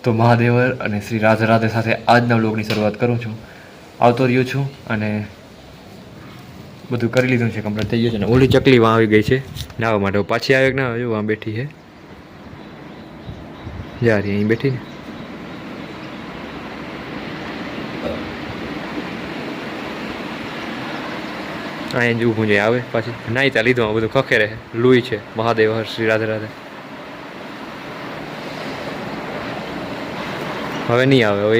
તો મહાદેવર અને શ્રી રાધે રાધે સાથે આજના વ્લોગની શરૂઆત કરું છું. આવતો રહ્યો છું અને બધું કરી લીધું છે, કમ્પ્લીટ થઈ ગયું છે. ને ઓલી ચકલી વાં આવી ગઈ છે નાવા માટે. પાછી આવે કે ના આવે? વાં બેઠી છે, યાર અહીં બેઠી ને. અહીંયા જ ઊભું છે, આવે પાછી નાઈ તા લીધું. બધું ખખે રહે. લુઈ છે મહાદેવ હર શ્રી રાધે રાધે. હવે નહીં આવે, હવે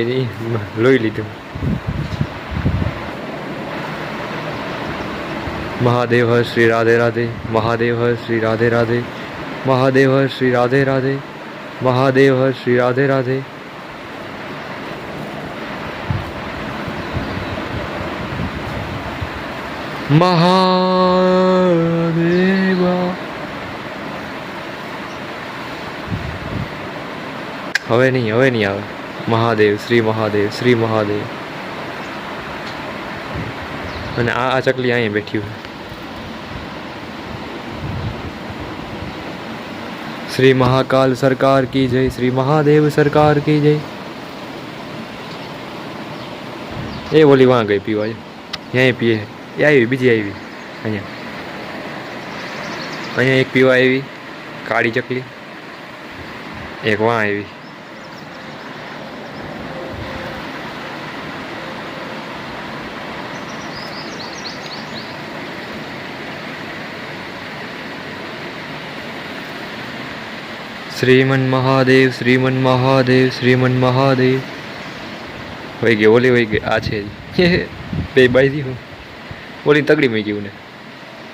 લોહી લીધું. મહાદેવ હર શ્રી રાધે રાધે, મહાદેવ હર શ્રી રાધે રાધે, મહાદેવ હર શ્રી રાધે રાધે, મહાદેવ હર શ્રી રાધે રાધે. મહાદેવા. હવે નહીં આવે. મહાદેવ શ્રી મહાદેવ શ્રી મહાદેવ. અને આ ચકલી અહીંયા બેઠી હોય. શ્રી મહાકાલ સરકાર કી જય, શ્રી મહાદેવ સરકાર કી જય. એ ઓલી વાં ગઈ પીવા, અહીંયા પીએ. એ આવી, બીજી આવી અહીંયા એક પીવા આવી કાળી ચકલી, એક વાં આવી. શ્રીમન મહાદેવ, શ્રીમન મહાદેવ, શ્રીમન મહાદેવ. વહી ગઈ ઓલી, વહી ગઈ. આ છે બે બાઈ દી. હું ઓલી તગડી મેં ગયું ને,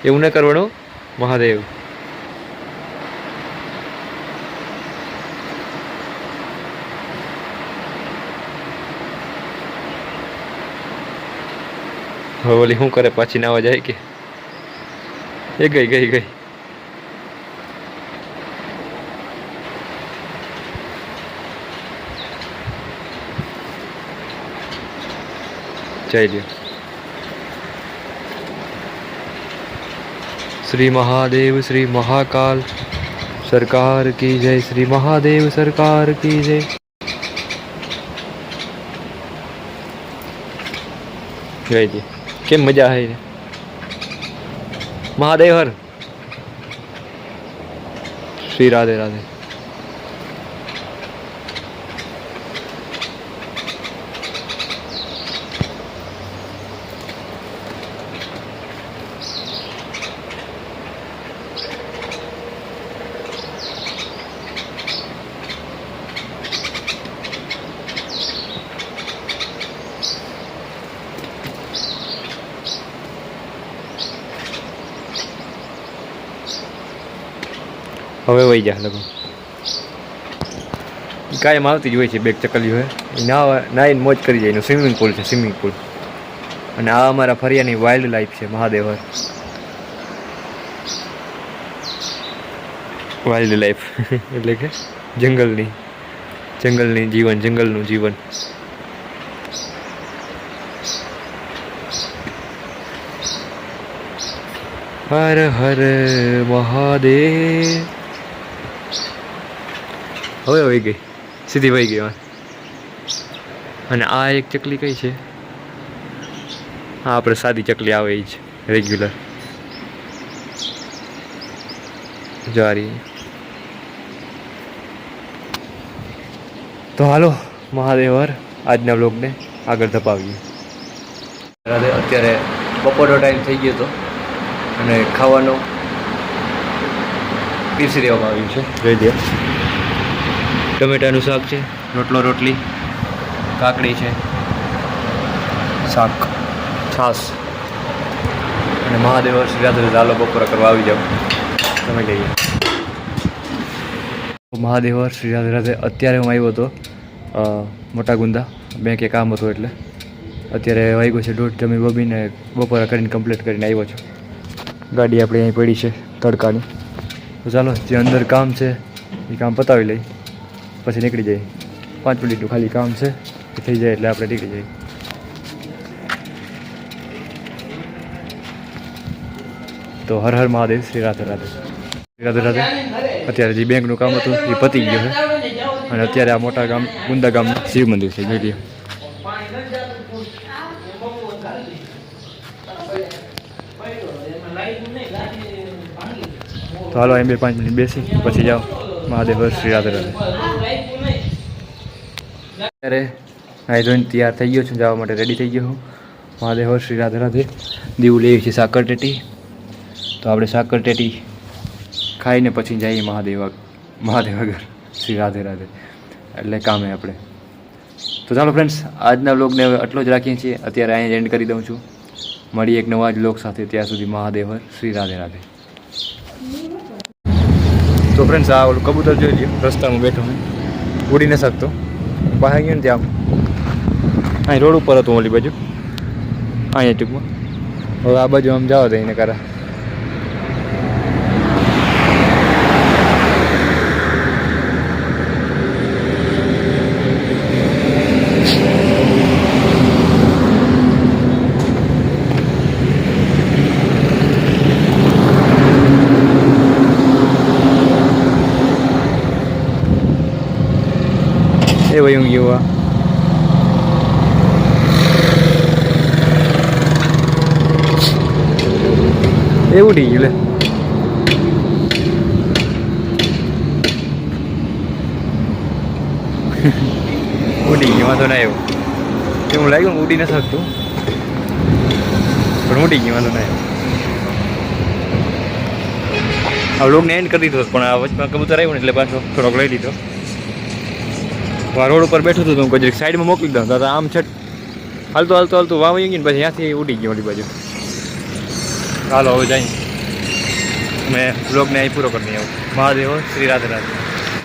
એવું ન કરવાનું મહાદેવ. હવે ઓલી શું કરે? પાછી નાવા જાય કે? એ ગઈ. જઈ લ્યો. શ્રી મહાદેવ શ્રી મહાકાલ સરકાર કી જય, શ્રી મહાદેવ સરકાર કી જય. ગઈ દી. કેમ મજા આવી? મહાદેવ હર શ્રી રાધે રાધે. હવે વહી જા લગો. કાયમ આવતી જ હોય છે, બેગ ચકલી હોય. નાઈને મોજ કરી જાય. એનું સ્વિમિંગ પુલ છે, સ્વિમિંગ પુલ. અને આ અમારા ફરિયાની વાઇલ્ડ લાઈફ છે મહાદેવ. વાઇલ્ડ લાઈફ એટલે કે જંગલનું જીવન, જંગલનું જીવન. હર હર મહાદેવ. હવે વહી ગઈ, સીધી વહી ગઈ. અને આ એક ચકલી કઈ છે? હા, આપણે સાદી ચકલી આવે એ જ રેગ્યુલર જારી. તો હાલો મહાદેવર આજના બ્લોગને આગળ ધપાવીએ. અત્યારે બપોરનો ટાઈમ થઈ ગયો હતો અને ખાવાનો પીરસી દેવામાં આવ્યું છે. જોઈ દે. ટમેટાનું શાક છે, રોટલી, કાકડી છે, શાક, છાશ. અને મહાદેવ શ્રી રાધે ચાલો બપોરા કરવા આવી જાઓ. તમે લઈએ મહાદેવ શ્રી રાધે રાધે. અત્યારે હું આવ્યો હતો મોટા ગુંદા, બેંકે કામ હતું એટલે. અત્યારે વાગ્યો છે 1:30. જમી બબીને બપોરા કરીને કમ્પ્લીટ કરીને આવ્યો છું. ગાડી આપણે અહીં પડી છે તડકાની. તો ચાલો, જે અંદર કામ છે એ કામ પતાવી લઈ, પછી નીકળી જાય. 5 મિનિટનું ખાલી કામ છે, એ થઈ જાય એટલે આપણે નીકળી જઈએ. તો હર હર મહાદેવ, શ્રી રાધે રાધે. અત્યારે જે બેંકનું કામ હતું એ પતી ગયું છે. અને અત્યારે આ મોટા ગામ ગુંદા ગામનું શિવ મંદિર છે જોઈ લો. તો હાલો એમ 2-5 મિનિટ બેસી પછી જાઓ મહાદેવ શ્રી રાધે રાધે. અત્યારે નાઈ ધોઈને તૈયાર થઈ ગયો છું, જવા માટે રેડી થઈ ગયો હું. મહાદેવ શ્રી રાધે રાધે. દીવું લેવી છે સાકર ટેટી, તો આપણે સાકર ટેટી ખાઈને પછી જઈએ મહાદેવ આગળ શ્રી રાધે રાધે એટલે કામે આપણે. તો ચાલો ફ્રેન્ડ્સ, આજના વ્લોગને હવે આટલો જ રાખીએ છીએ. અત્યારે અહીંયા એન્ડ કરી દઉં છું. મળીએ એક નવા જ વ્લોગ સાથે. ત્યાં સુધી મહાદેવ શ્રી રાધે રાધે. તો ફ્રેન્ડ્સ, આ ઓલું કબૂતર જોઈ લ્યો, રસ્તામાં બેઠો હું, ઉડી ન શકતો. બહાર ગયો ને ત્યાં અહીં રોડ ઉપર હતું ઓલી બાજુ, અહીંયા ટૂંકમાં. હવે આ બાજુ આમ જવા દે એને કરા. એ વયું ગયું એ ઉડી ગયું લે. ઉડી ગયું, વાંધો ના આવ્યો. એવું લાગ્યું ઉડી ન શકતું, પણ ઉડી ગયું, વાંધો ના આવ્યો. આ લોકોને એન્ડ કરી દીધો, પણ આ વચમાં કબૂતર આવ્યું ને એટલે પાછો થોડોક લઈ લીધો. રોડ ઉપર બેઠું હતું તો હું કોઈ સાઈડમાં મોકલી દઉં તો આમ છટ હાલતું વાવી ગયું ને પછી ત્યાંથી ઉડી ગયું ઓલી બાજુ. હાલો હવે જઈ મેં બ્લોગને અહીં પૂરો કરી દઈએ. મહાદેવ શ્રી રાધે રાધે.